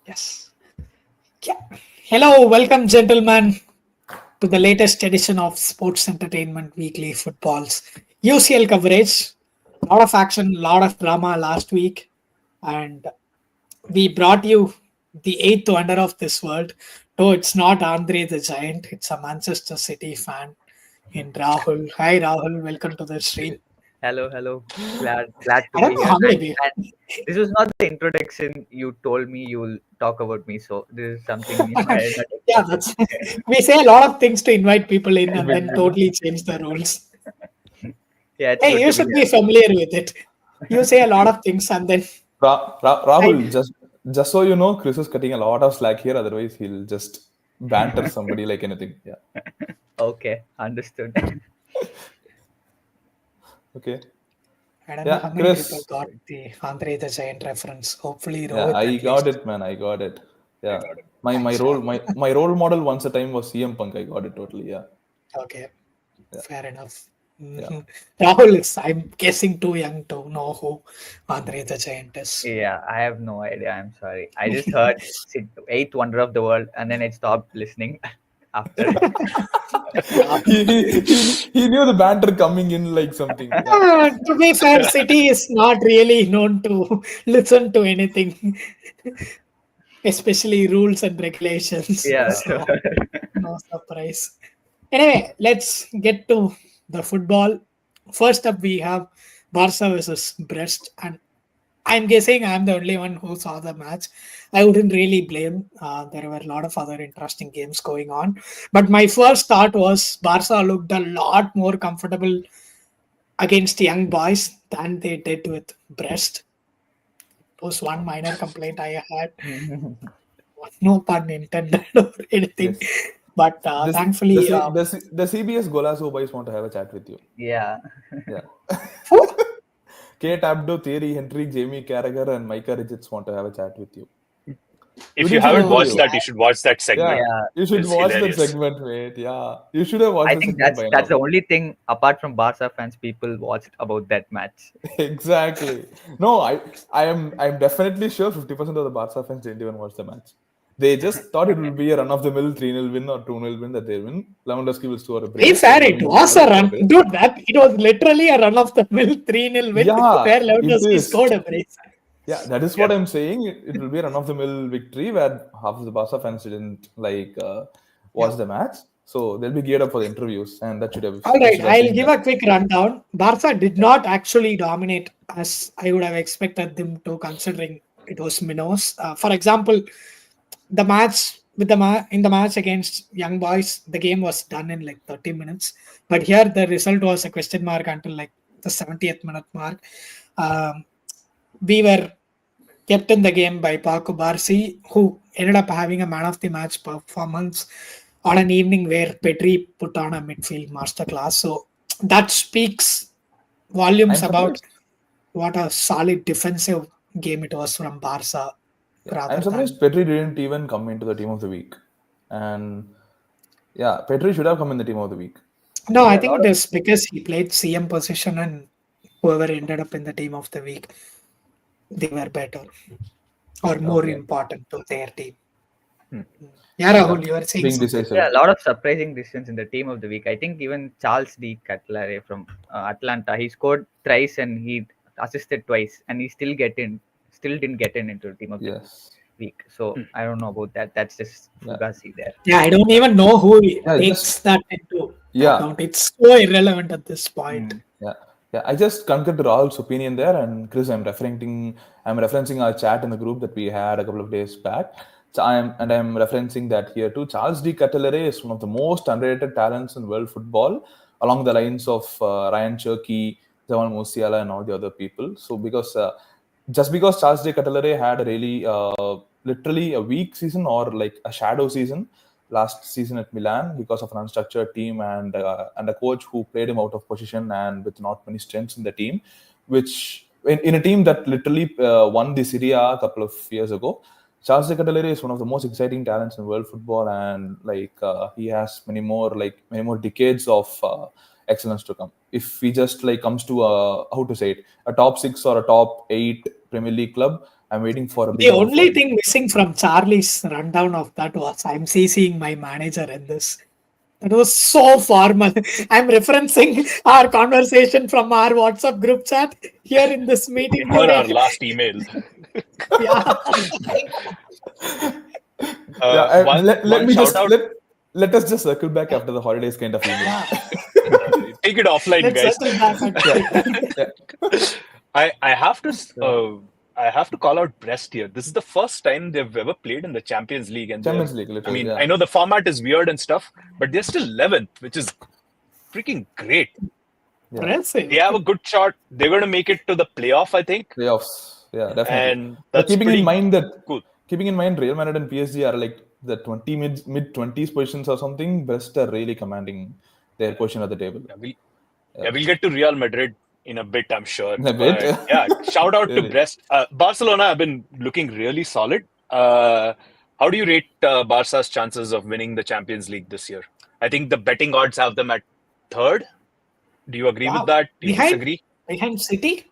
Yes. Yeah. Hello, welcome, gentlemen, to the latest edition of Sports Entertainment Weekly Football's UCL coverage. A lot of action, a lot of drama last week, and we brought you the eighth wonder of this world. Though it's not Andre the Giant, it's a Manchester City fan in Rahul. Hi, Rahul. Welcome to the stream. Hello. Glad to I don't be know here. how many people. And this was not the introduction you told me you'll talk about me. So this is something new. I had not Yeah, expected. that's we say a lot of things to invite people in and then But, totally change the rules. yeah, it's Hey, good you to be should be here. familiar with it. You say a lot of things and then Rahul, I just so you know, Chris is cutting a lot of slack here. Otherwise, he'll just banter somebody like anything. Yeah. Okay, understood. Okay. I don't know how Yeah, many people Chris. got the Andre the Giant reference. Hopefully Yeah, Rohit I at got least. it, man. I got it. Yeah. My my Thanks, role Rahul. my role model once a time was CM Punk. I got it totally. Yeah. Okay, Yeah. fair enough. Yeah. Rahul is, I'm guessing, too young to know who Andre the Giant is. Yeah, I have no idea. I'm sorry. I just heard eighth wonder of the world, and then I stopped listening after. Yeah. He knew the banter coming in like something. Yeah. To be fair, City is not really known to listen to anything, especially rules and regulations. Yeah, Yeah. sure. So, no surprise. Anyway, let's get to the football. First up, we have Barca versus Brest, and I'm guessing I'm the only one who saw the match. I wouldn't really blame. There were a lot of other interesting games going on, but my first thought was Barca looked a lot more comfortable against young boys than they did with Brest. It was one minor complaint I had. No pun intended or anything, Yes. but This the thankfully, C- the C- the CBS Golazo boys want to have a chat with you. Yeah. Yeah. whew, Kate Abdo, Thierry Henry, Jamie Carragher, and Micah Richards want to have a chat with you. If What you is in haven't the oh, watched video? that, you should watch that Yeah, segment. Yeah. you should It's watch that hilarious. segment, mate. Yeah, you should have watched I the think segment by that's now. the only thing apart from Barca fans people watched about that match. Exactly. No, I'm definitely sure 50% of the Barca fans didn't even watch the match. They just thought it will be a run of the mill 3-0 win or 2-0 win that they win. Lewandowski will score a be brace, fair, and it Lamine was Yamal a will score a run. brace. Dude, that it was literally a run of the mill 3-0 win Yeah, where it Lewandowski is. scored a brace. Yeah, that is Yeah. what I'm saying. It will be a run of the mill victory where half of the Barca fans didn't Yeah. watch the match, so they'll be geared up for the interviews, and All they right, should have I'll seen give that. a quick rundown. Barca did not actually dominate as I would have expected them to, considering it was Minos. For example, the match with in the match against Young Boys, the game was done in like 30 minutes. But here, the result was a question mark until like the 70th minute mark. Um, we were kept in the game by Paco Barsi, who ended up having a man of the match performance on an evening where Pedri put on a midfield masterclass. So that speaks volumes I'm about surprised. what a solid defensive game it was from Barca Yeah, I'm rather than. surprised Petri didn't even come into the team of the week, and yeah, Petri should have come in the team of the week. No, I Yeah, a lot think it of is because he played CM position and whoever ended up in the team of the week, they were better or more Okay. important to their team. hmm. Yeah, Yeah, Rahul, you were saying being something. decisive. Yeah, a lot of surprising decisions in the team of the week. I think even Charles D. Cutler from Atlanta, he scored thrice and he assisted twice, and he still didn't get into the team of the Yes. week. So I don't know about that. That's just Yeah. fugazi there. Yeah, I don't even know who Yeah. takes that into Yeah. account. It's so irrelevant at this point. Mm. Yeah. Yeah. I just concur to Rahul's opinion there, and Chris, I'm referencing our chat in the group that we had a couple of days back. So I'm referencing that here too. Charles D. Catelere is one of the most underrated talents in world football, along the lines of Ryan Cherky, Jamal Musiala, and all the other people. So just because Charles D. Catelere had a really literally a weak season or like a shadow season last season at Milan because of an unstructured team and a coach who played him out of position and with not many strengths in the team, which in a team that literally won the Serie A a couple of years ago. Charles de Ketelaere is one of the most exciting talents in world football, and he has many more decades of excellence to come. If he just like comes to a how to say it, a top 6 or a top 8 Premier League club, I'm waiting for a The big only offer. thing missing from Charlie's rundown of that was I'm CCing my manager in this. It was so formal. I'm referencing our conversation from our WhatsApp group chat here in this meeting Or our today. last email. Yeah. One Let me shout just out. let us just circle back after the holidays kind of email. Yeah. Take it offline, Let's guys. circle back and I have to call out Brest here. This is the first time they've ever played in the Champions League, and Champions League, literally. I know the format is weird and stuff, but they're still 11th, which is freaking great. impressive. They have a good shot. They're going to make it to the playoff, I think. Playoffs, yeah, definitely. And But that's keeping in mind cool. Real Madrid and PSG are like the 20 mid 20s positions or something. Brest are really commanding their position at the table. We'll get to Real Madrid in a bit, I'm sure. In a bit? Yeah, shout out Really? to Brest. Barcelona have been looking really solid. How do you rate Barca's chances of winning the Champions League this year? I think the betting odds have them at third. Do you agree with that? Do you disagree? Behind City?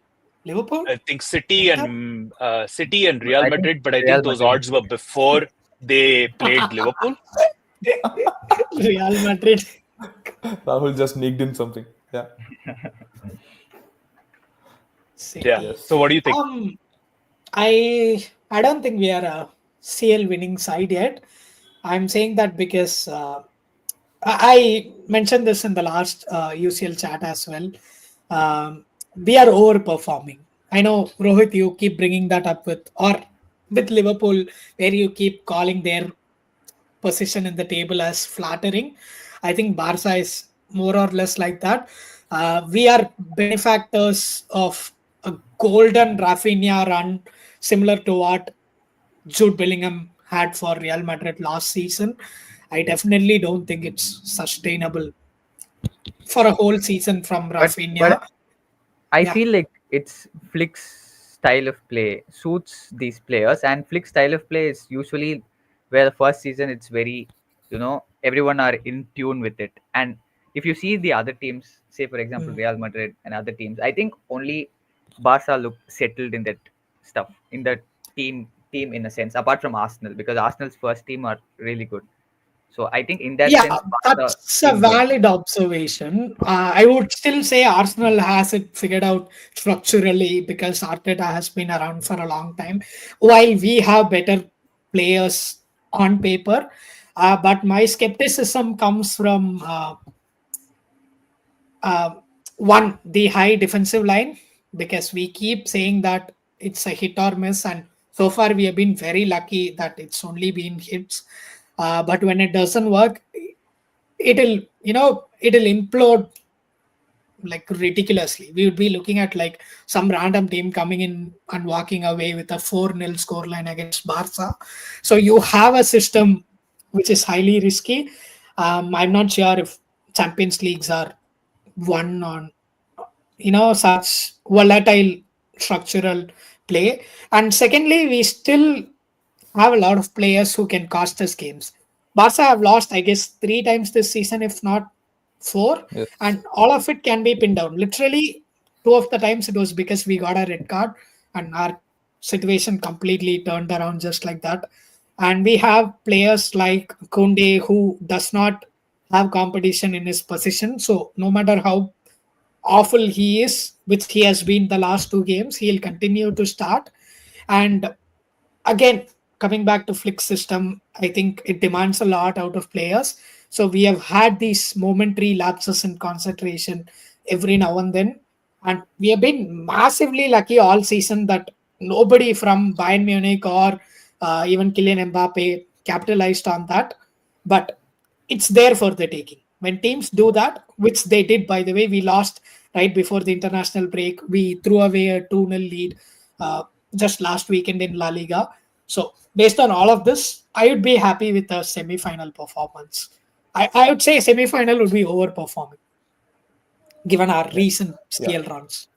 Liverpool? I think City and Real I think Madrid, but I Real think those Madrid. odds were before they played Liverpool. Real Madrid. Rahul just sneaked in something. Yeah. City. Yeah. Yes. So what do you think? I don't think we are a CL winning side yet. I'm saying that because I mentioned this in the last UCL chat as well. We are overperforming. I know, Rohit, you keep bringing that up with Liverpool, where you keep calling their position in the table as flattering. I think Barca is more or less like that. We are benefactors of a golden Rafinha run, similar to what Jude Bellingham had for Real Madrid last season. I definitely don't think it's sustainable for a whole season from Rafinha. But I Yeah. feel like it's Flick's style of play suits these players, and Flick's style of play is usually where the first season it's very, everyone are in tune with it. And if you see the other teams, say for example Real Madrid and other teams, I think only Barca look settled in that stuff, in the team in a sense, apart from Arsenal, because Arsenal's first team are really good. So I think in that Yeah, sense, Barca that's a seem good. valid observation. I would still say Arsenal has it figured out structurally because Arteta has been around for a long time, while we have better players on paper. But my skepticism comes from one, the high defensive line, because we keep saying that it's a hit or miss, and so far we have been very lucky that it's only been hits. But when it doesn't work, it'll implode like ridiculously. We would be looking at like some random team coming in and walking away with a 4-0 scoreline against Barca. So you have a system which is highly risky. I'm not sure if Champions Leagues are won on such volatile structural play. And secondly, we still have a lot of players who can cost us games. Barca have lost, I guess, 3 times this season, if not 4, Yes. and all of it can be pinned down. Literally, 2 of the times it was because we got a red card and our situation completely turned around just like that. And we have players like Kunde who does not have competition in his position. So no matter how awful he is, which he has been the last 2 games, he'll continue to start. And again, coming back to Flick's system, I think it demands a lot out of players. So we have had these momentary lapses in concentration every now and then. And we have been massively lucky all season that nobody from Bayern Munich or even Kylian Mbappe capitalized on that. But it's there for the taking. When teams do that, which they did, by the way, we lost right before the international break. We threw away a 2-0 lead just last weekend in La Liga. So, based on all of this, I would be happy with a semi-final performance. I would say semi-final would be overperforming, given our recent scale runs.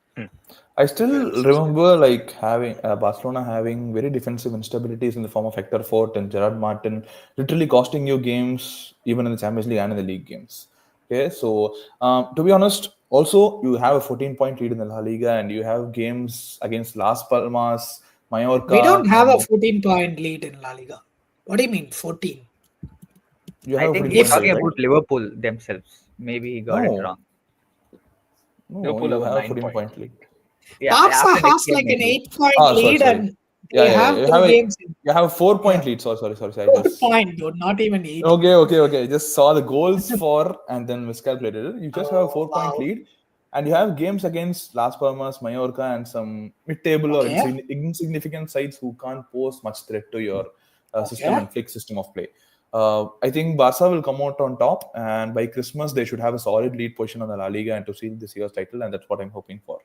I still remember like having Barcelona having very defensive instabilities in the form of Hector Fort and Gerard Martin, literally costing you games even in the Champions League and in the league games. Okay, so to be honest, also you have a 14-point lead in the La Liga and you have games against Las Palmas, Mallorca. We don't have a and 14-point lead in La Liga. What do you mean 14? You I have a think 14 he's If point talking lead, right? about Liverpool themselves. Maybe he got it No, wrong. no, Liverpool you have a have a 9 point 14-point lead. lead. Yeah, Barca after next has game like an maybe. 8-point Oh, lead sorry. and Yeah, they yeah, have yeah. 2 games. You have a 4-point Yeah. lead. Sorry. I 4 just point, dude, not even 8. okay. Just saw the goals for and then miscalculated it. You just have a Oh, 4-point wow. lead, and you have games against Las Palmas, Mallorca, and some mid-table or Okay. insignificant sides who can't pose much threat to your system Okay. and flick system of play. I think Barca will come out on top, and by Christmas they should have a solid lead position on the La Liga and to seal this year's title, and that's what I'm hoping for.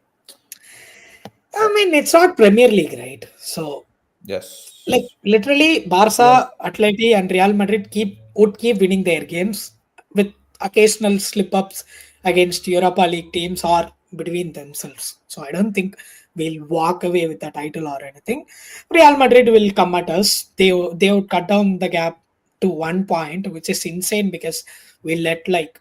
I mean, it's not Premier League, right? So, like Yes. literally, Barca, Atleti, and Real Madrid would keep winning their games with occasional slip-ups against Europa League teams or between themselves. So, I don't think we'll walk away with the title or anything. Real Madrid will come at us. They would cut down the gap to 1 point, which is insane because we let like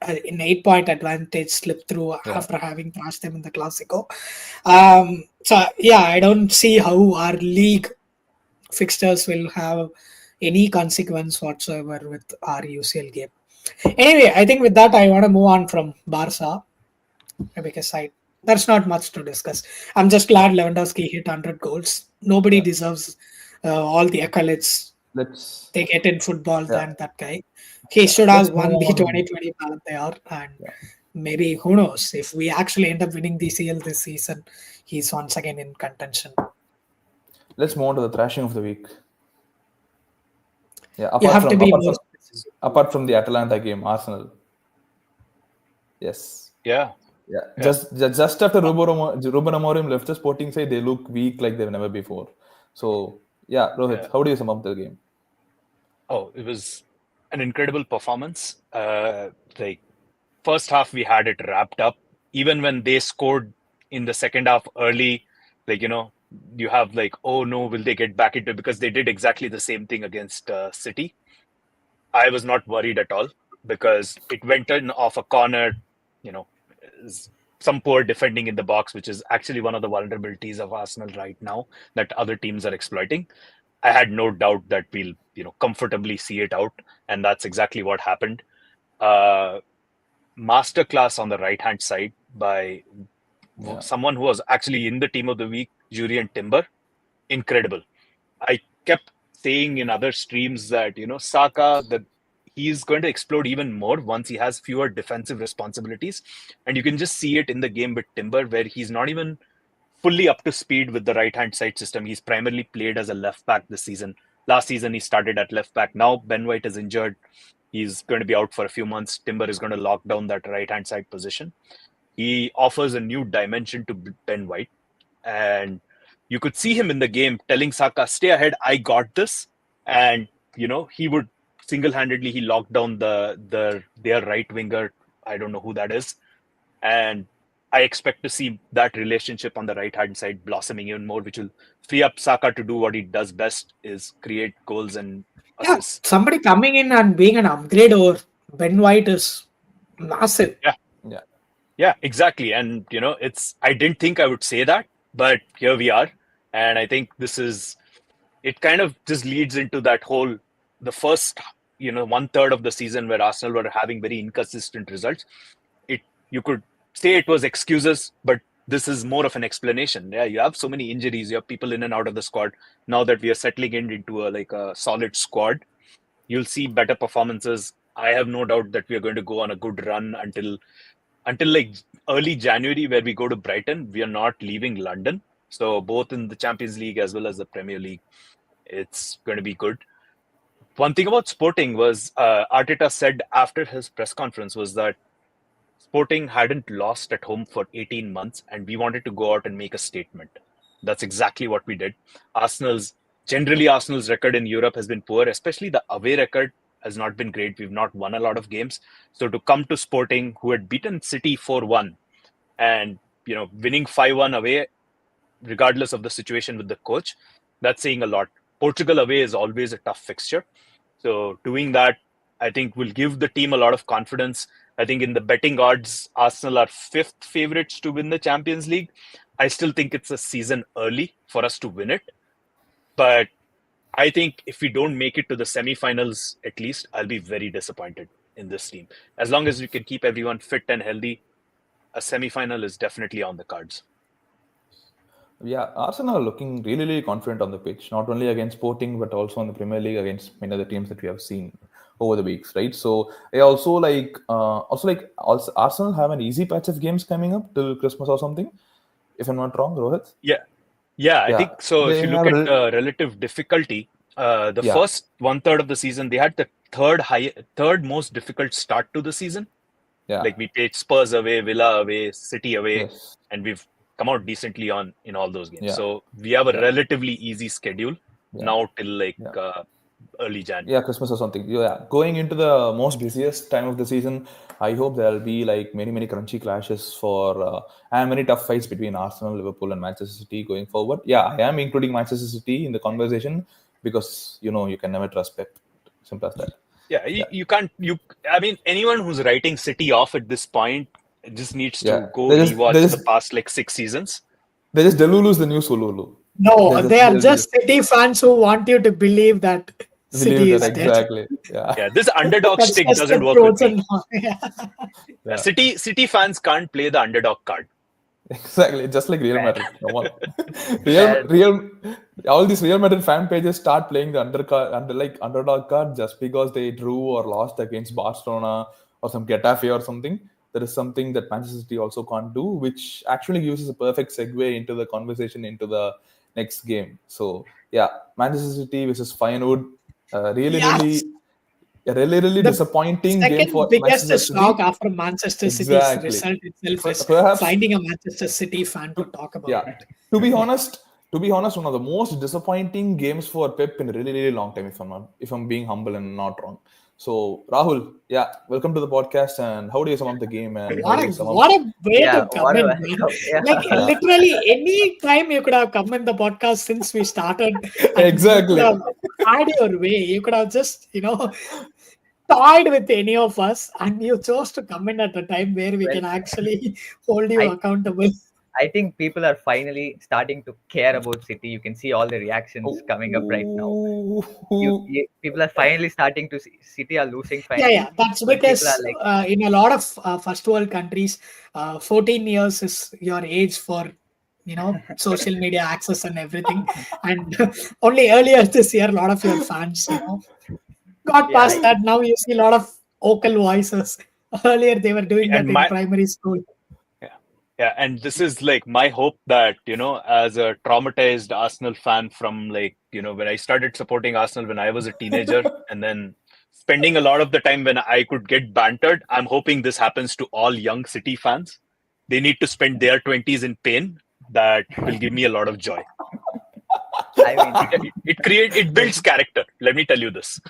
an 8-point advantage slip through Yeah. after having thrashed them in the Clasico. So yeah, I don't see how our league fixtures will have any consequence whatsoever with our UCL game. Anyway, I think with that I want to move on from Barca because there's not much to discuss. I'm just glad Lewandowski hit 100 goals. Nobody Yeah. deserves all the accolades Let's they get in football yeah. than that guy. He should Let's have move won the on. 2020 Ballon d'Or, and maybe who knows if we actually end up winning the CL this season, he's once again in contention. Let's move on to the thrashing of the week. Yeah, You have to be more specific. apart from the Atalanta game, Arsenal. Yes. Yeah. Just after Ruben Amorim left the Sporting side, they look weak like they've never before. So yeah, Rohit, Yeah. how do you sum up the game? Oh, it was an incredible performance. Like first half, we had it wrapped up. Even when they scored in the second half early, like you have like, oh no, will they get back into it? Because they did exactly the same thing against City. I was not worried at all because it went in off a corner. Some poor defending in the box, which is actually one of the vulnerabilities of Arsenal right now that other teams are exploiting. I had no doubt that we'll, comfortably see it out, and that's exactly what happened. Masterclass on the right-hand side by someone who was actually in the team of the week, Jurien Timber. Incredible. I kept saying in other streams that, Saka, that he's going to explode even more once he has fewer defensive responsibilities. And you can just see it in the game with Timber, where he's not even fully up to speed with the right-hand side system. He's primarily played as a left back this season. Last season, he started at left back. Now, Ben White is injured. He's going to be out for a few months. Timber is going to lock down that right-hand side position. He offers a new dimension to Ben White. And you could see him in the game telling Saka, stay ahead, I got this. And, he would single-handedly, he locked down their right winger. I don't know who that is. And I expect to see that relationship on the right-hand side blossoming even more, which will free up Saka to do what he does best, is create goals and assists. Yeah, somebody coming in and being an upgrade over Ben White is massive. Yeah, exactly. And, I didn't think I would say that, but here we are. And I think it kind of just leads into that whole, the first, 1/3 of the season where Arsenal were having very inconsistent results. You could say it was excuses, but this is more of an explanation. Yeah, you have so many injuries, you have people in and out of the squad. Now that we are settling into a solid squad, you'll see better performances. I have no doubt that we are going to go on a good run until like early January, where we go to Brighton. We are not leaving London. So both in the Champions League as well as the Premier League, it's going to be good. One thing about Sporting was Arteta said after his press conference was that Sporting hadn't lost at home for 18 months, and we wanted to go out and make a statement. That's exactly what we did. Arsenal's record in Europe has been poor, especially the away record has not been great. We've not won a lot of games. So to come to Sporting, who had beaten City 4-1 and winning 5-1 away, regardless of the situation with the coach, that's saying a lot. Portugal away is always a tough fixture. So doing that, I think, will give the team a lot of confidence. I think in the betting odds, Arsenal are 5th favorites to win the Champions League. I still think it's a season early for us to win it. But I think if we don't make it to the semi-finals, at least, I'll be very disappointed in this team. As long as we can keep everyone fit and healthy, a semi-final is definitely on the cards. Yeah, Arsenal are looking really, really confident on the pitch, not only against Sporting, but also in the Premier League against many other teams that we have seen over the weeks, right? So they also Arsenal have an easy patch of games coming up till Christmas or something, if I'm not wrong, Rohit. Yeah, I Yeah, think so. If they you look have at relative difficulty, the yeah, first 1/3 of the season, they had the third most difficult start to the season. yeah, Like we played Spurs away, Villa away, City away, yes, and we've come out decently in all those games. yeah, So we have a yeah, relatively easy schedule yeah, now till like yeah. early Jan. Yeah, Christmas or something. Yeah, going into the most busiest time of the season, I hope there'll be like many, many crunchy clashes and many tough fights between Arsenal, Liverpool, and Manchester City going forward. Yeah, I am including Manchester City in the conversation because you can never trust Pep. Simple as that. Yeah, you can't. I mean, anyone who's writing City off at this point just needs Yeah, to go they rewatch the just past like 6 seasons. Delulu's the new Sululu. No, they are They'll just City fans who want you to believe that believe City that is dead. exactly. Yeah, Yeah, this underdog That's stick just doesn't the work with me. yeah. yeah. City fans can't play the underdog card. Exactly, just like Real Madrid. Come on, Bad. all these Real Madrid fan pages start playing the underdog card just because they drew or lost against Barcelona or some Getafe or something. That is something that Manchester City also can't do, which actually gives us a perfect segue into the conversation into the next game. So yeah, Manchester City versus Feyenoord, really, Yes. really The disappointing game second for biggest Manchester shock City. after Manchester City's Exactly. result itself is Perhaps finding a Manchester City fan to talk about yeah. it. To be honest, one of the most disappointing games for Pep in a really, really long time, if I'm being humble and not wrong. So Rahul, yeah, welcome to the podcast. And how do you sum up the game? And how What do a you sum what up? a way Yeah, to come in, man. yeah. Like Yeah. literally any time you could have come in the podcast since we started and Exactly. you could have had your way. You could have just, toyed with any of us and you chose to come in at a time where we Well, can actually hold you I accountable. I think people are finally starting to care about City. You can see all the reactions coming up right now. People are finally starting to see City are losing finally. Yeah, that's But people are because like, in a lot of first world countries, 14 years is your age for social media access and everything. And only earlier this year, a lot of your fans, got yeah, past that. Now you see a lot of vocal voices. Earlier they were doing that And in primary school. yeah, and this is like my hope that as a traumatized Arsenal fan from when I started supporting Arsenal when I was a teenager, and then spending a lot of the time when I could get bantered. I'm hoping this happens to all young City fans. They need to spend their 20s in pain. That will give me a lot of joy. I mean, It builds character. Let me tell you this.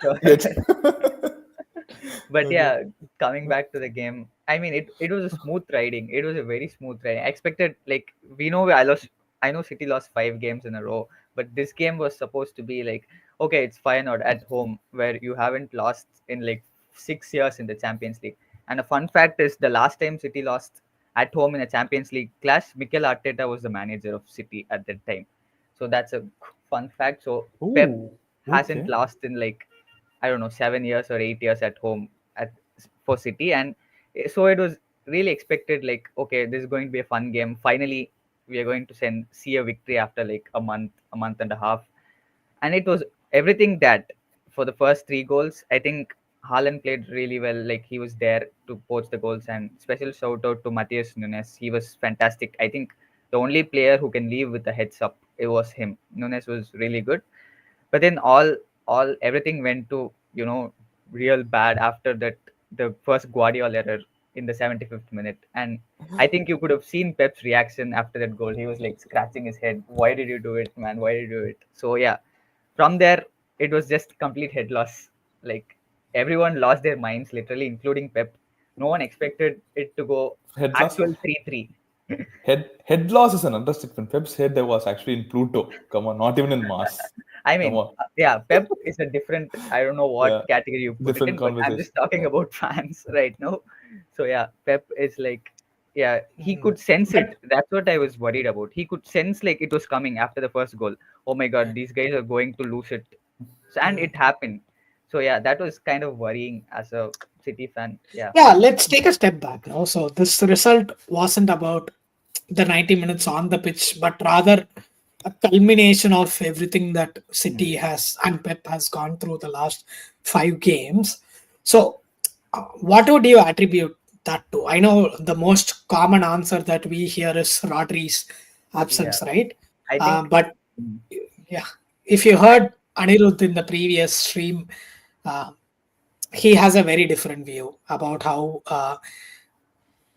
but yeah, coming back to the game, I mean, it was a smooth riding. It was a very smooth riding. I expected, like, we know I know City lost 5 games in a row, but this game was supposed to be like, okay, it's Feyenoord at home where you haven't lost in like 6 years in the Champions League. And a fun fact is the last time City lost at home in a Champions League clash, Mikel Arteta was the manager of City at that time. So that's a fun fact. So Pep Ooh, hasn't okay. lost in like, I don't know, 7 years or 8 years at home for City, and so it was really expected. Like, okay, this is going to be a fun game. Finally, we are going to see a victory after like a month and a half, and it was everything that for the first 3 goals. I think Haaland played really well. Like he was there to poach the goals, and special shout out to Matheus Nunes. He was fantastic. I think the only player who can leave with a heads up, it was him. Nunes was really good, but then all everything went to real bad after that, the first Guardiola error in the 75th minute. And I think you could have seen Pep's reaction after that goal. He was like scratching his head, why did you do it, man, why did you do it? So yeah, from there it was just complete head loss. Like everyone lost their minds literally, including Pep. No one expected it to go Head loss. actual 3-3. Head loss is an understatement. Pep's head was actually in Pluto. Come on, not even in Mars. I Come mean, on. yeah, Pep is a different, I don't know what Yeah, category you put it different in, but I'm conversation. just talking about fans right now. So yeah, Pep is like he could sense it. That's what I was worried about. He could sense like it was coming after the first goal. Oh my god, these guys are going to lose it. So, and it happened. So yeah, that was kind of worrying as a City fan. Yeah. Yeah, let's take a step back now. So this result wasn't about the 90 minutes on the pitch, but rather a culmination of everything that City has and Pep has gone through the last 5 games. So, what would you attribute that to? I know the most common answer that we hear is Rodri's Yeah. absence, right? I think But mm, yeah, if you heard Anirudh in the previous stream, uh, he has a very different view about how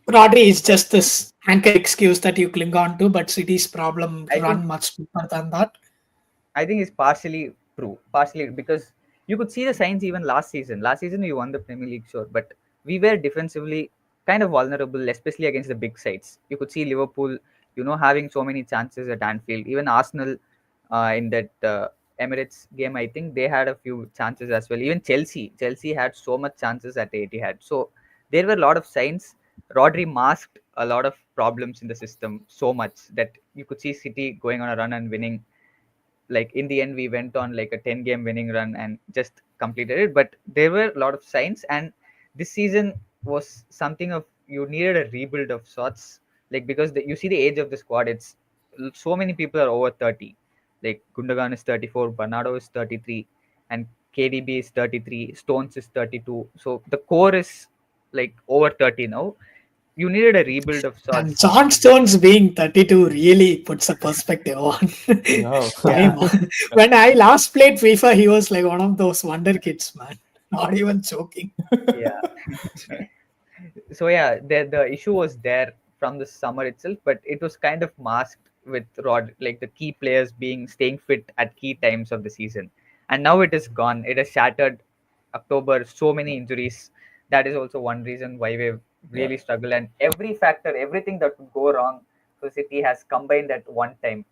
Rodri is just this anchor excuse that you cling on to, but City's problem I think run much deeper than that. I think it's partially true, partially because you could see the signs even last season. Last season we won the Premier League, sure, but we were defensively kind of vulnerable, especially against the big sides. You could see Liverpool, having so many chances at Anfield. Even Arsenal, in that Emirates game, I think they had a few chances as well. Even Chelsea had so much chances at Etihad. So there were a lot of signs. Rodri masked a lot of problems in the system so much that you could see City going on a run and winning. Like in the end we went on like a 10-game winning run and just completed it, but there were a lot of signs. And this season was something of you needed a rebuild of sorts, like because you see the age of the squad. It's so many people are over 30. Like Gundogan is 34, Bernardo is 33, and KDB is 33, Stones is 32. So the core is like over 30 now. You needed a rebuild of And sorts. John Stones being 32 really puts a perspective on Yeah. Yeah. time. When I last played FIFA, he was like one of those wonder kids, man. Not even joking. Yeah. So yeah, the issue was there from the summer itself, but it was kind of masked with like the key players being staying fit at key times of the season, and now it is gone. It has shattered October. So many injuries. That is also one reason why we've Yeah. really struggled. And every factor, everything that could go wrong for City has combined at one time.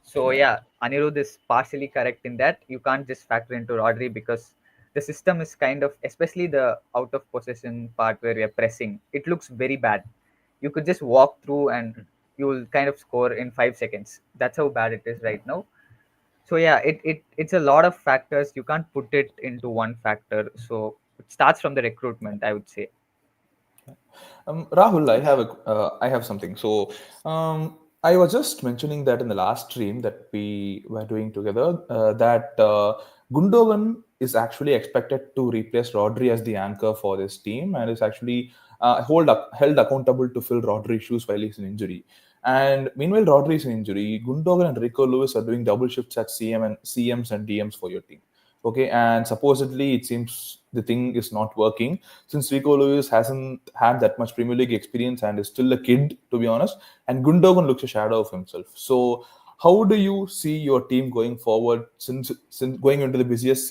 So Yeah. yeah, Anirudh is partially correct in that you can't just factor into Rodri because the system is kind of, especially the out of possession part where we are pressing, it looks very bad. You could just walk through and you will kind of score in 5 seconds. That's how bad it is right now. So yeah, it's a lot of factors. You can't put it into one factor. So it starts from the recruitment, I would say. Rahul, I have something. So, I was just mentioning that in the last stream that we were doing together, that Gundogan is actually expected to replace Rodri as the anchor for this team, and is actually held accountable to fill Rodri's shoes while he's in injury. And meanwhile, Rodri is in injury. Gundogan and Rico Lewis are doing double shifts at CMs and DMs for your team. Okay, and supposedly it seems the thing is not working since Rico Lewis hasn't had that much Premier League experience and is still a kid, to be honest. And Gundogan looks a shadow of himself. So, how do you see your team going forward since going into the busiest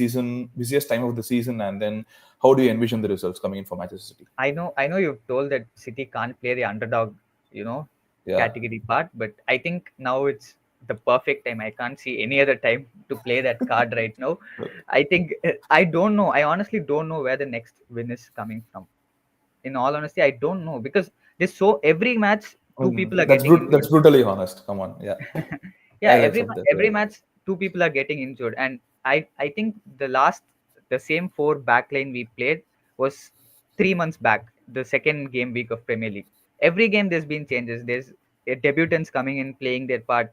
time of the season, and then how do you envision the results coming in for Manchester City? I know you've told that City can't play the underdog, you know, Yeah, category part, but I think now it's the perfect time. I can't see any other time to play that card right now. I think I don't know. I honestly don't know where the next win is coming from. In all honesty, I don't know because there's so every match two people are getting That's injured. brutally honest. Come on, yeah, Yeah, I'll every accept that. every match two people are getting injured, and I think the same four backline we played was 3 months back, the second game week of Premier League. Every game there's been changes. There's debutants coming in playing their part.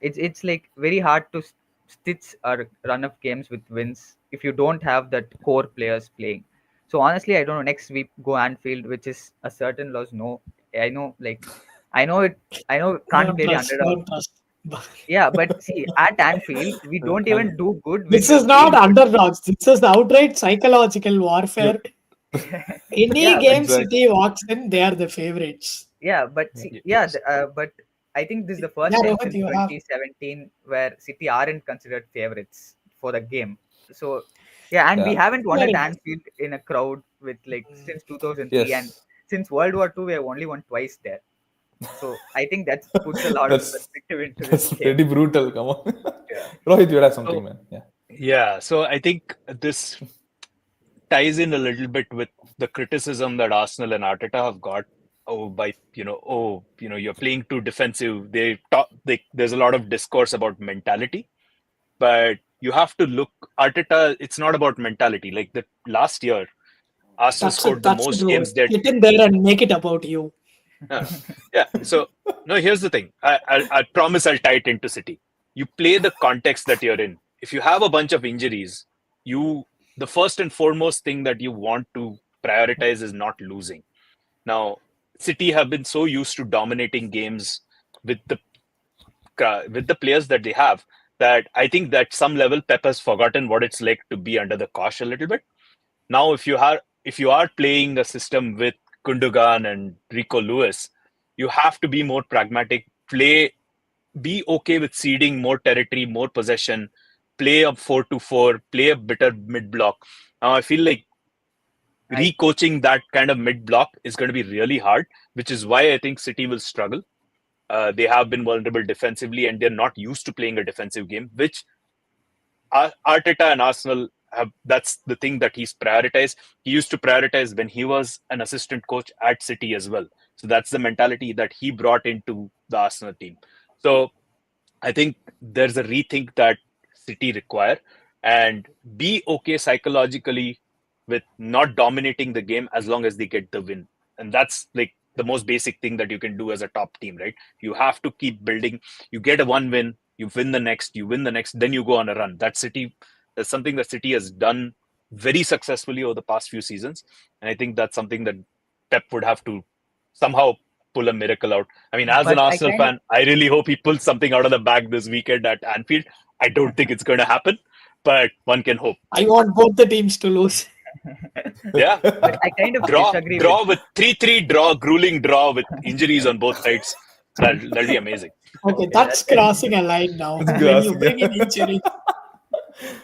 It's like very hard to stitch a run of games with wins if you don't have that core players playing. So honestly, I don't know. Next week go Anfield, which is a certain loss. No, I know, like I know it. I know can't Don't play the trust. underdog. Don't trust. Yeah, but see, at Anfield, we don't And even do good when This we're is not playing good. underdogs. This is outright psychological yeah, warfare. Any Yeah, but game exactly. City walks in, they are the favorites. yeah, but see, yeah, Yes. but I think this is the Yeah, first time Rohit, since you have. 2017 where City aren't considered favorites for the game. So yeah, and we Yeah. haven't won Fair at enough. Anfield in a crowd with like Mm. since 2003, and Yes. since World War II, we have only won twice there. So I think that puts a lot of That's perspective into this that's game. pretty brutal. Come on, Yeah. Rohit, you had something, So man. Yeah. yeah, so I think this ties in a little bit with the criticism that Arsenal and Arteta have got you're playing too defensive. There's a lot of discourse about mentality, but you have to look Arteta. It's not about mentality. Like the last year, Arsenal scored the That's it, most bro. games that. Get in there and make it about you. Yeah. So no, here's the thing. I promise I'll tie it into City. You play the context that you're in. If you have a bunch of injuries, the first and foremost thing that you want to prioritize is not losing. Now, City have been so used to dominating games with the players that they have that I think that some level Pep has forgotten what it's like to be under the cosh a little bit. Now, if you are playing a system with Gundogan and Rico Lewis, you have to be more pragmatic. Be okay with ceding more territory, more possession. Play a 4-4, play a better mid block. Now, I feel like recoaching that kind of mid block is going to be really hard, which is why I think City will struggle. They have been vulnerable defensively, and they're not used to playing a defensive game, which Arteta and Arsenal have. That's the thing that he's prioritized. He used to prioritize when he was an assistant coach at City as well. So that's the mentality that he brought into the Arsenal team. So I think there's a rethink that City require, and be okay psychologically with not dominating the game as long as they get the win. And that's like the most basic thing that you can do as a top team, right? You have to keep building. You get a one win, you win the next, then you go on a run. That's something that City has done very successfully over the past few seasons. And I think that's something that Pep would have to somehow pull a miracle out. I mean, as an Arsenal fan, I really hope he pulls something out of the bag this weekend at Anfield. I don't think it's going to happen, but one can hope. I want both the teams to lose. Yeah. But I kind of disagree with 3-3 grueling draw with injuries on both sides. That'll be amazing. Okay, that's crossing a line now. When you bring in injury.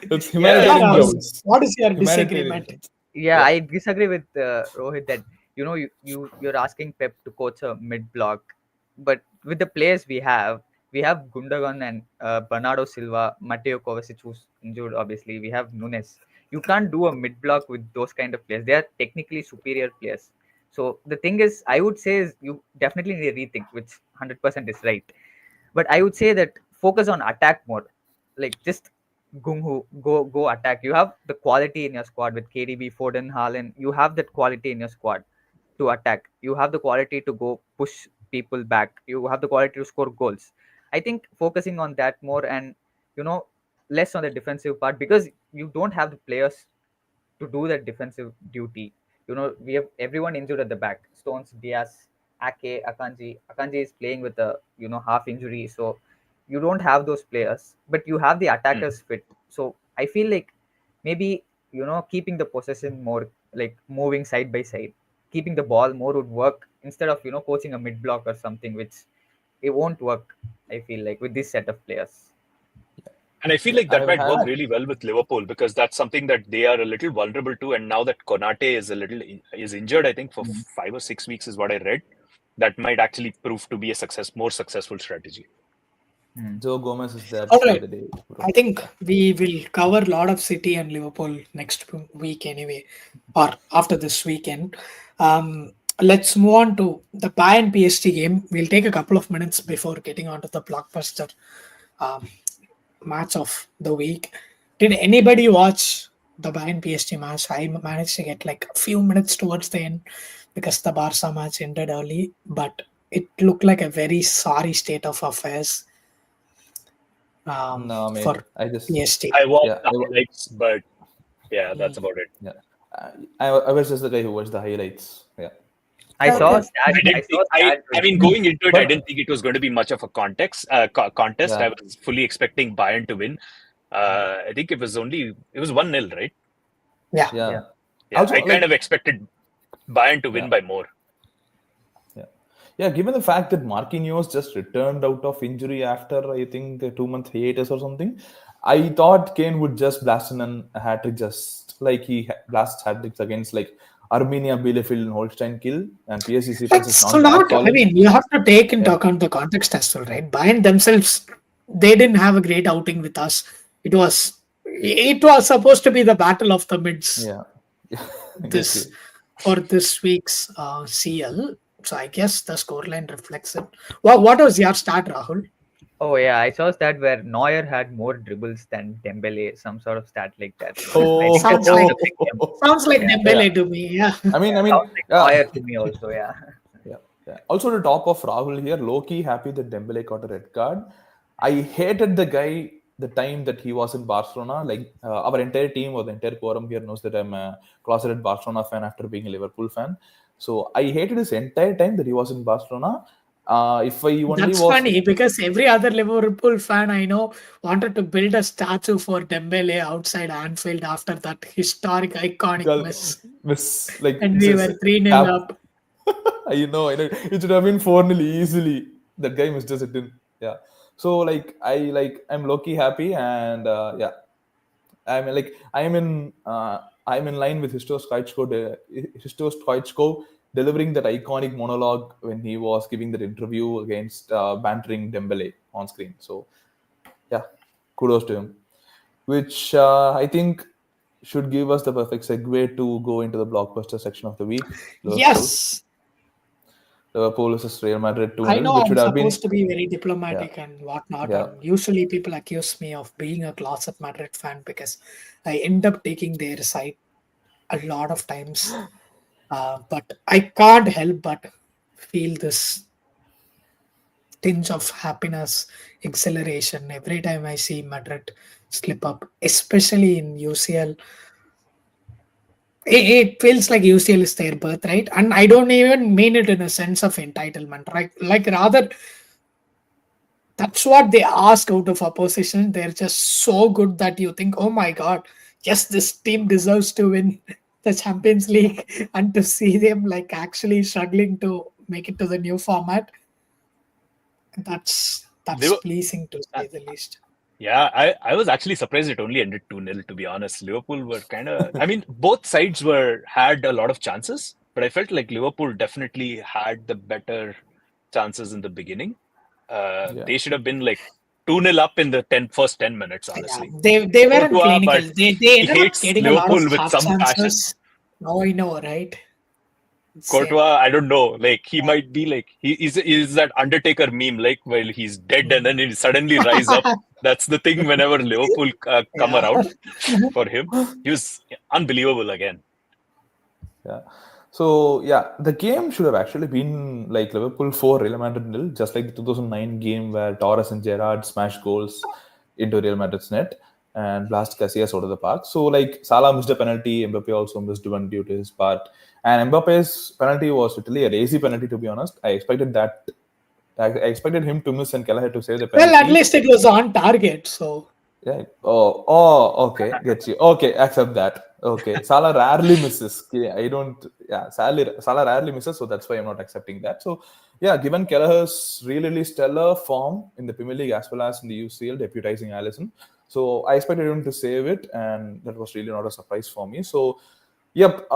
It's humanitarian grounds. What is your disagreement? Yeah, I disagree with Rohit that you're asking Pep to coach a mid block, but with the players we have Gundogan and Bernardo Silva, Mateo Kovacic who's injured. Obviously, we have Nunes. You can't do a mid block with those kind of players. They are technically superior players. So the thing is, I would say is you definitely need a rethink, which 100% is right. But I would say that focus on attack more, like just go attack. You have the quality in your squad with KDB, Foden, Haaland. You have that quality in your squad to attack. You have the quality to go push people back. You have the quality to score goals. I think focusing on that more and less on the defensive part, because you don't have the players to do that defensive duty. We have everyone injured at the back. Stones, Diaz, Ake, Akanji. Akanji is playing with a half injury, so you don't have those players, but you have the attackers fit. So I feel like maybe keeping the possession more, like moving side by side, keeping the ball more would work instead of coaching a mid block or something, which it won't work. I feel like with this set of players. And I feel like that might work really well with Liverpool, because that's something that they are a little vulnerable to. And now that Konate is injured, I think for 5 or 6 weeks is what I read, that might actually prove to be a more successful strategy. Joe Gomez is there. All right. I think we will cover a lot of City and Liverpool next week anyway, or after this weekend. Let's move on to the Bayern PSG game. We'll take a couple of minutes before getting onto the blockbuster match of the week. Did anybody watch the Bayern PSG match? I managed to get like a few minutes towards the end because the Barca match ended early, but it looked like a very sorry state of affairs No, mate. for PSG. I watched the highlights, but yeah, that's about it. Yeah, I was just the guy who watched the highlights. Yeah. I saw. I mean, going into it, I didn't think it was going to be much of a contest. Yeah. I was fully expecting Bayern to win. I think it was 1-0, right? Yeah. Also, I kind of expected Bayern to win by more. Yeah, given the fact that Marquinhos just returned out of injury after, I think, a 2-month hiatus or something, I thought Kane would just blast in a hat-trick, just like he blasts hat-tricks against like Armenia, Bielefeld, and Holstein Kiel, and PSG defense is not. I mean, you have to take into account the context as well, right? Bayern themselves, they didn't have a great outing with us. It was supposed to be the battle of the mids. Yeah. For this week's CL. So I guess the scoreline reflects it. What was your start, Rahul? Oh yeah, I saw a stat where Neuer had more dribbles than Dembele, some sort of stat like that. So I think Sounds that's like a big jump. sounds like Yeah, Dembele to me. Yeah. I mean, sounds like yeah, Neuer to me also. Yeah. yeah, yeah. Also, the top of Rahul here, low-key happy that Dembele got a red card. I hated the guy the time that he was in Barcelona. Like our entire team or the entire quorum here knows that I'm a closeted Barcelona fan after being a Liverpool fan. So I hated his entire time that he was in Barcelona. If I only That's was funny because every other Liverpool fan I know wanted to build a statue for Dembele outside Anfield after that historic, iconic Girl, miss. miss like And we misses were 3-0 hap- up. I know. It should have been 4-0 easily. That guy missed us it in. Yeah. So I'm low-key happy and yeah. I'm in line with Histo Stoichkov delivering that iconic monologue when he was giving that interview against bantering Dembele on screen. So yeah, kudos to him. Which I think should give us the perfect segue to go into the blockbuster section of the week. Yes. Liverpool versus Real Madrid I 2-0, know which I'm should have been supposed to be very yeah, diplomatic and whatnot, yeah. and usually people accuse me of being a closet Madrid fan because I end up taking their side a lot of times. But I can't help but feel this tinge of happiness, exhilaration every time I see Madrid slip up, especially in UCL. It feels like UCL is their birthright, and I don't even mean it in a sense of entitlement, right? Like rather, that's what they ask out of opposition. They're just so good that you think, oh my god, yes, this team deserves to win the Champions League, and to see them like actually struggling to make it to the new format, They that's were, pleasing to say the least. yeah, I was actually surprised it only ended 2-0, to be honest. Liverpool were kind of, I mean, both sides had a lot of chances, but I felt like Liverpool definitely had the better chances in the beginning. Yeah. They should have been like 2-0 up in the first 10 minutes, Yeah, honestly. they weren't Courtois, clinical. but They he ended up hates getting a lot of Liverpool with half some passion. chances. Now I know, right? Insane. Courtois, I don't know. Like he might be like he is that Undertaker meme, like while he's dead and then he suddenly rise up. That's the thing whenever Liverpool come Yeah. around for him. He was unbelievable again. Yeah. So yeah, the game should have actually been like Liverpool 4, Real Madrid 0, just like the 2009 game where Torres and Gerrard smashed goals into Real Madrid's net and blast Casillas out of the park. So like Salah missed a penalty, Mbappe also missed one due to his part, and Mbappe's penalty was literally a lazy penalty, to be honest. I expected him to miss and Kelleher to save the Well, at penalty. least it was on target. So Yeah. Oh, okay. Get you. Okay, accept that. Okay. Salah rarely misses. Okay, I don't. Yeah, Salah rarely misses, so that's why I'm not accepting that. So, yeah, given Kelleher's really stellar form in the Premier League as well as in the UCL, deputizing Alisson, so I expected him to save it, and that was really not a surprise for me. So, yep,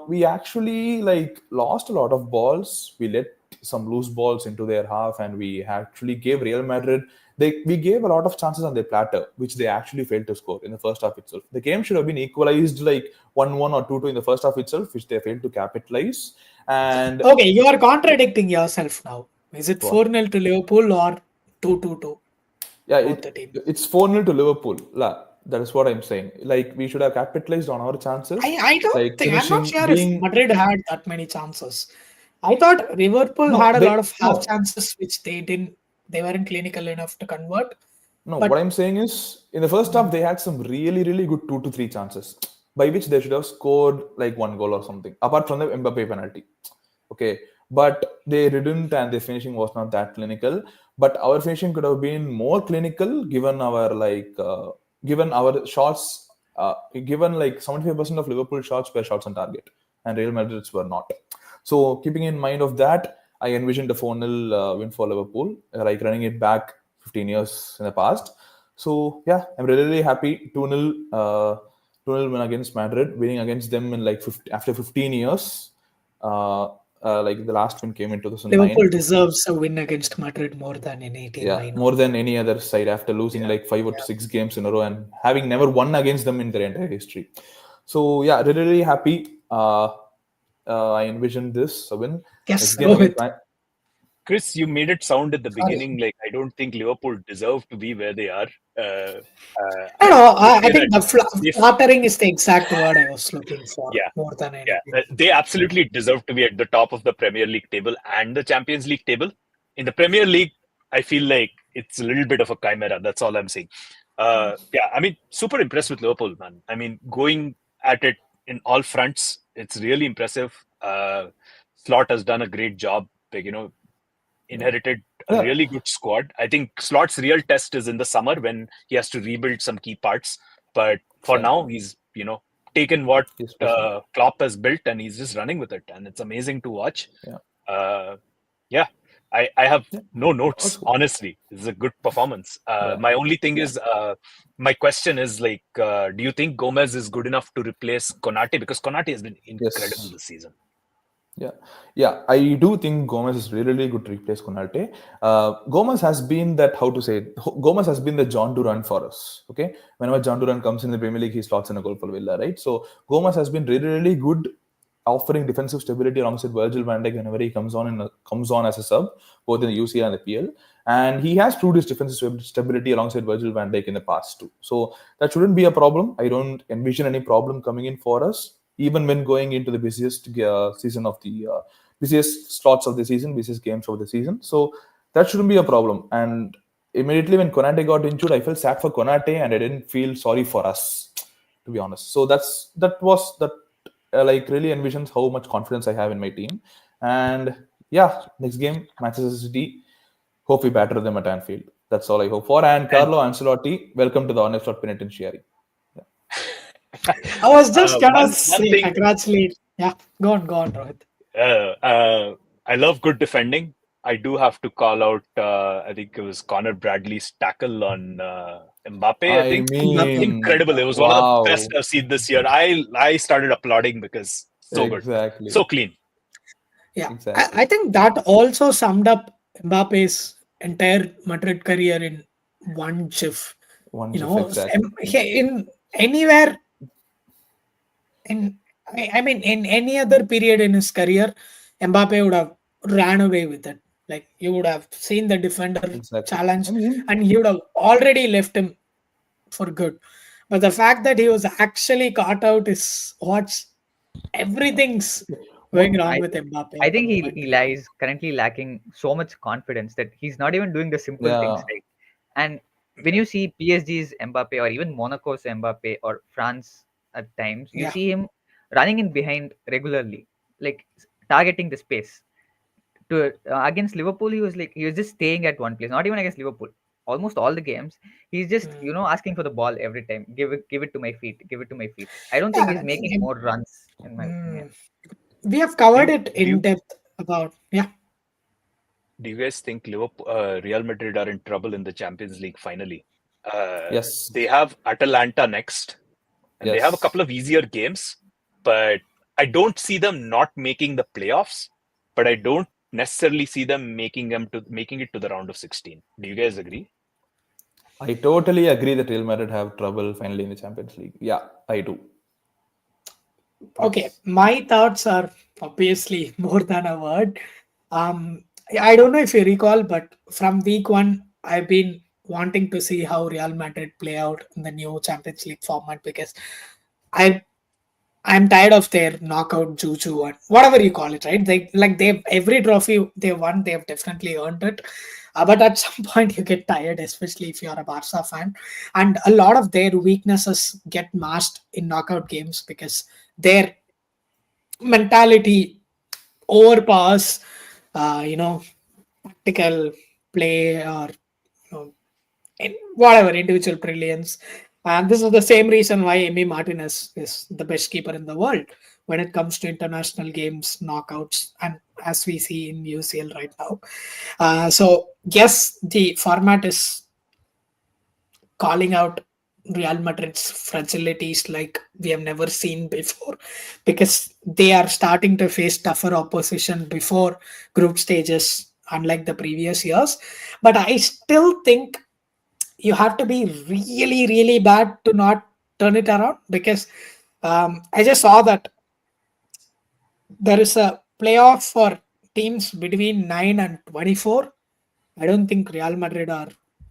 we actually like lost a lot of balls. We let some loose balls into their half, and we actually gave Real Madrid. We gave a lot of chances on their platter, which they actually failed to score in the first half itself. The game should have been equalized like 1-1 or 2-2 in the first half itself, which they failed to capitalize. And okay, you are contradicting yourself now. Is it What? 4-0 to Liverpool or 2-2 yeah, both the team? it's 4-0 to Liverpool. That is what I'm saying. Like we should have capitalized on our chances. I don't Like think I'm not finishing sure if being Madrid had that many chances. I thought Liverpool no, had a lot of half no. chances which they weren't clinical enough to convert. No, what But I'm saying is, in the first half, they had some really good 2 to 3 chances, by which they should have scored like one goal or something, apart from the Mbappe penalty. Okay, but they didn't, and their finishing was not that clinical. But our finishing could have been more clinical, given our shots, given like 75% of Liverpool shots were shots on target, and Real Madrid's were not. So, keeping in mind of that, I envisioned a 4-0 win for Liverpool, like running it back 15 years in the past. So yeah, I'm really happy 2-0 2-0 win against Madrid, winning against them in like after 15 years. Like the last win came in 2009. Liverpool deserves a win against Madrid more than any team I Yeah, know. more than any other side after losing like 5 or 6 games in a row and having never won against them in their entire history. So yeah, really happy. I envision this a win. Yes, Next game against Rohit. Chris, you made it sound at the Sorry. beginning like I don't think Liverpool deserve to be where they are. No, I no, would I say think that the if flattering is the exact word I was looking for yeah, more than yeah, anything. they absolutely deserve to be at the top of the Premier League table and the Champions League table. In the Premier League, I feel like it's a little bit of a chimera. That's all I'm saying. Yeah, I mean, super impressed with Liverpool, man. I mean, going at it in all fronts, it's really impressive. Slot has done a great job. Like, inherited a Yeah. really good squad. I think Slot's real test is in the summer when he has to rebuild some key parts. But for now, he's taken what He's pushing. Klopp has built and he's just running with it, and it's amazing to watch. Yeah. Yeah, I have Yeah. no notes. Also, Honestly, this is a good performance. Yeah. My only thing is, my question is like, do you think Gomez is good enough to replace Konate? Because Konate has been incredible Yes. this season. Yeah, I do think Gomez is really good to replace Konate. Gomez has been that, how to say it, Gomez has been the John Duran for us. Okay, whenever John Duran comes in the Premier League, he slots in a goal for Villa, right? So Gomez has been really good, offering defensive stability alongside Virgil van Dijk whenever he comes on as a sub, both in the UCL and the PL. And he has proved his defensive stability alongside Virgil van Dijk in the past too. So that shouldn't be a problem. I don't envision any problem coming in for us, even when going into the busiest season of the busiest slots of the season, busiest games of the season. So that shouldn't be a problem. And immediately when Konate got injured, I felt sad for Konate, and I didn't feel sorry for us, to be honest. So that like really envisions how much confidence I have in my team. And yeah, next game, Manchester City. Hope we batter them at Anfield. That's all I hope for. And Carlo Ancelotti, welcome to the Honest Shot Penitentiary. I was just gonna one say thing. congratulate. Yeah, go on, Rohit. I love good defending. I do have to call out. I think it was Connor Bradley's tackle on Mbappe. I think incredible. It was one of the best I've seen this year. I started applauding because so good, so clean. Yeah, Exactly. I think that also summed up Mbappe's entire Madrid career in one GIF. Exactly. In anywhere I mean, in any other period in his career, Mbappe would have ran away with it. Like, you would have seen the defender challenge, and he would have already left him for good. But the fact that he was actually caught out is what's everything's going wrong with Mbappe. I think he lies currently lacking so much confidence that he's not even doing the simple things right. And when you see PSG's Mbappe or even Monaco's Mbappe or France at times, you see him running in behind regularly, like targeting the space. To against Liverpool, he was just staying at one place. Not even against Liverpool. Almost all the games, he's just asking for the ball every time. Give it to my feet. Give it to my feet. I don't think he's making more runs. In my opinion, we have covered it in depth about Do you guys think Real Madrid are in trouble in the Champions League finally? Yes. They have Atalanta next, and they have a couple of easier games, but I don't see them not making the playoffs, but I don't necessarily see them making it to the round of 16. Do you guys agree? I totally agree that Real Madrid have trouble finally in the Champions League. Yeah, I do. Okay, my thoughts are obviously more than a word. I don't know if you recall, but from week one, I've been wanting to see how Real Madrid play out in the new Champions League format, because I'm tired of their knockout juju and whatever you call it, right? They've every trophy they won, they've definitely earned it. But at some point you get tired, especially if you're a Barca fan, and a lot of their weaknesses get masked in knockout games because their mentality overpowers, tactical play or whatever individual brilliance. And this is the same reason why Emi Martinez is the best keeper in the world when it comes to international games, knockouts, and as we see in UCL right now. So yes, the format is calling out Real Madrid's fragilities like we have never seen before, because they are starting to face tougher opposition before group stages, unlike the previous years. But I still think you have to be really, really bad to not turn it around, because I just saw that there is a playoff for teams between 9 and 24. I don't think Real Madrid are,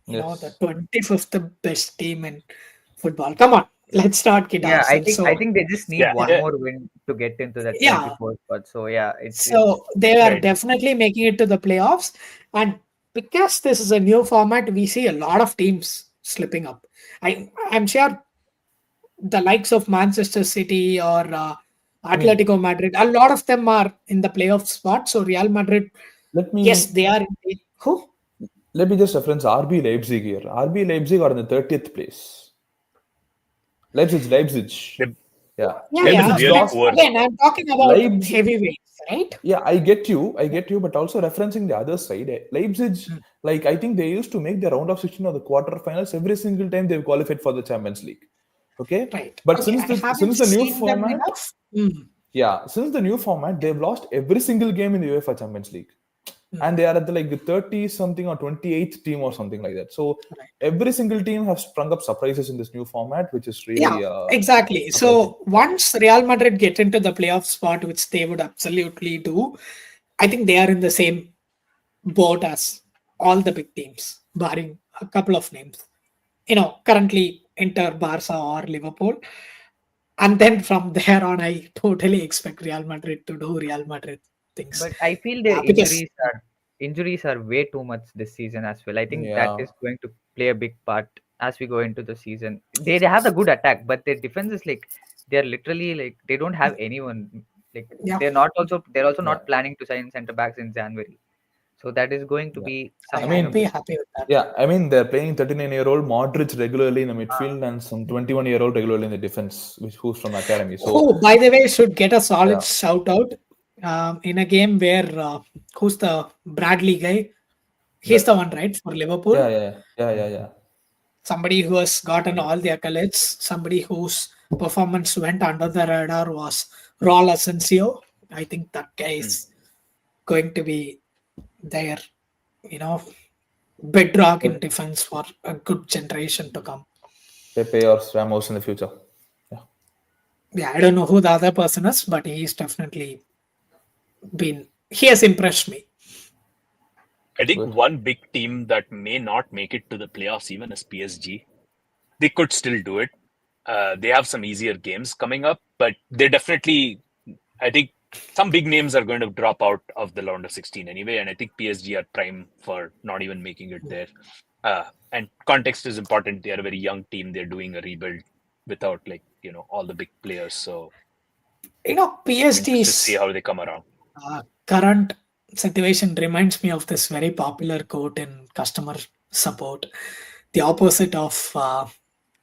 the Yes. 25th best team in football. Come on, let's not kid Yeah, I ourselves. think So, I think they just need Yeah, one yeah. more win to get into that yeah, 24 spot. So yeah, so it's they are Right. definitely making it to the playoffs. And because this is a new format, we see a lot of teams slipping up. I'm sure the likes of Manchester City or I mean, Atletico Madrid, a lot of them are in the playoff spot. So Real Madrid, let yes, me they are. Who? let me just reference RB Leipzig here. RB Leipzig are in the 30th place. Leipzig. They, Yeah. Yeah, they've been yeah. Leipzig really But lost. poor. again, I'm talking about Leipzig. heavyweights, right? Yeah, I get you, but also referencing the other side, Leipzig, Mm. like I think they used to make the round of 16 or the quarterfinals every single time they've qualified for the Champions League. Okay, Right. but Okay, I haven't since the new seen them format, enough. Mm. yeah, since the new format, they've lost every single game in the UEFA Champions League, Mm. and they are at the 30 something or 28th team or something like that. So Right. every single team has sprung up surprises in this new format, which is Yeah, really exactly. surprising. So once Real Madrid get into the playoff spot, which they would absolutely do, I think they are in the same boat as all the big teams, barring a couple of names. Currently Inter, Barca, or Liverpool. And then from there on, I totally expect Real Madrid to do Real Madrid things. but I feel their Because injuries are way too much this season as well. I think that Yeah, is going to play a big part as we go into the season. They have a good attack, but their defense is like they're literally like they don't have anyone. Like yeah, they're also yeah, not planning to sign center backs in January. So that is going to yeah. be I some kind I'd of be mean, happy with that. yeah, I mean they're playing 39-year-old Modric regularly in the uh, midfield and some 21-year-old regularly in the defense, which who's from academy. So Who, by the way, should get a solid yeah, shout out in a game where who's the Bradley guy? He's the, the one, right, for Liverpool. yeah. Somebody who has gotten Yeah. all the accolades, somebody whose performance went under the radar was Raul Asensio. I think that guy Hmm. is going to be their, you know, bedrock in Pe- defense for a good generation to come. Pepe or Ramos in the future. Yeah, Yeah, I don't know who the other person is, but he's definitely he has impressed me. I think good. one big team that may not make it to the playoffs even is PSG. They could still do it. They have some easier games coming up, but they definitely, I think some big names are going to drop out of the round of 16 anyway, and I think PSG are prime for not even making it there. And context is important. They are a very young team. They're doing a rebuild without all the big players. So I'm interested to see PSG's how they come around. current situation reminds me of this very popular quote in customer support. The opposite of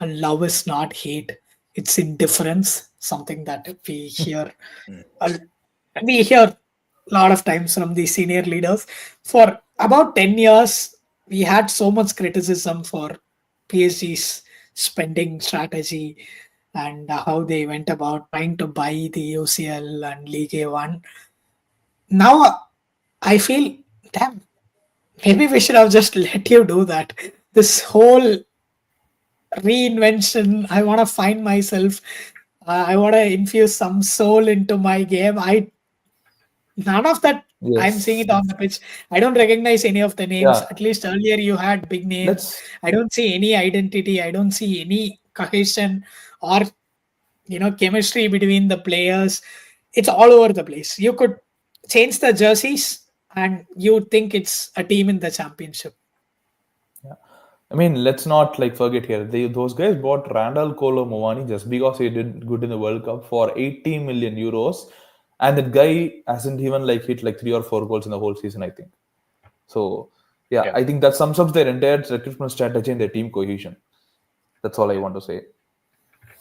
love is not hate, it's indifference, something that Hmm. uh, we hear a lot of times from the senior leaders. For about 10 years, we had so much criticism for PSG's spending strategy and how they went about trying to buy the UCL and League One. Now I feel, damn, maybe we should have just let you do that. This whole reinvention, I want to find myself. I want to infuse some soul into my game. None of that. I'm seeing Yes. it on the pitch. I don't recognize any of the names. Yeah. At least earlier you had big names. Let's I don't see any identity. I don't see any cohesion or chemistry between the players. It's all over the place. You could change the jerseys and you think it's a team in the championship. I mean, let's not forget here. Those guys bought Randall Kolo Muani just because he did good in the World Cup for 80 million euros, and that guy hasn't even hit 3 or 4 goals in the whole season. I think so. Yeah, Yeah. I think that sums up their entire recruitment strategy and their team cohesion. That's all I want to say.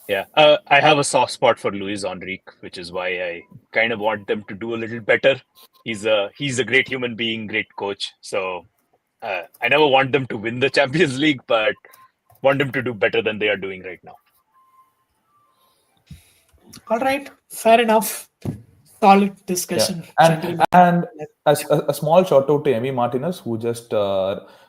Yeah, I have a soft spot for Luis Enrique, which is why I kind of want them to do a little better. He's a great human being, great coach. So I never want them to win the Champions League, but want them to do better than they are doing right now. All right, fair enough. Solid Yeah, discussion, and gentlemen. and a small shout out to Emi Martinez who just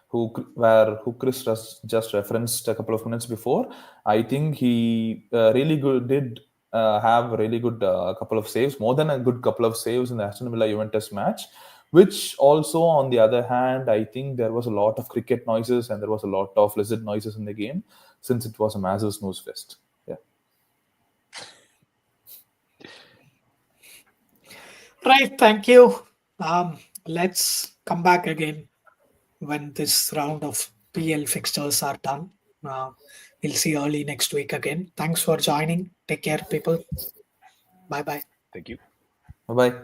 who Chris just referenced a couple of minutes before. I think he really good did have a really good couple of saves, more than a good couple of saves in the Aston Villa Juventus match. Which also, on the other hand, I think there was a lot of cricket noises and there was a lot of lizard noises in the game, since it was a massive snooze fest. Yeah. Right, thank you. Let's come back again when this round of PL fixtures are done. We'll see early next week again. Thanks for joining. Take care, people. Bye bye. Thank you. Bye bye.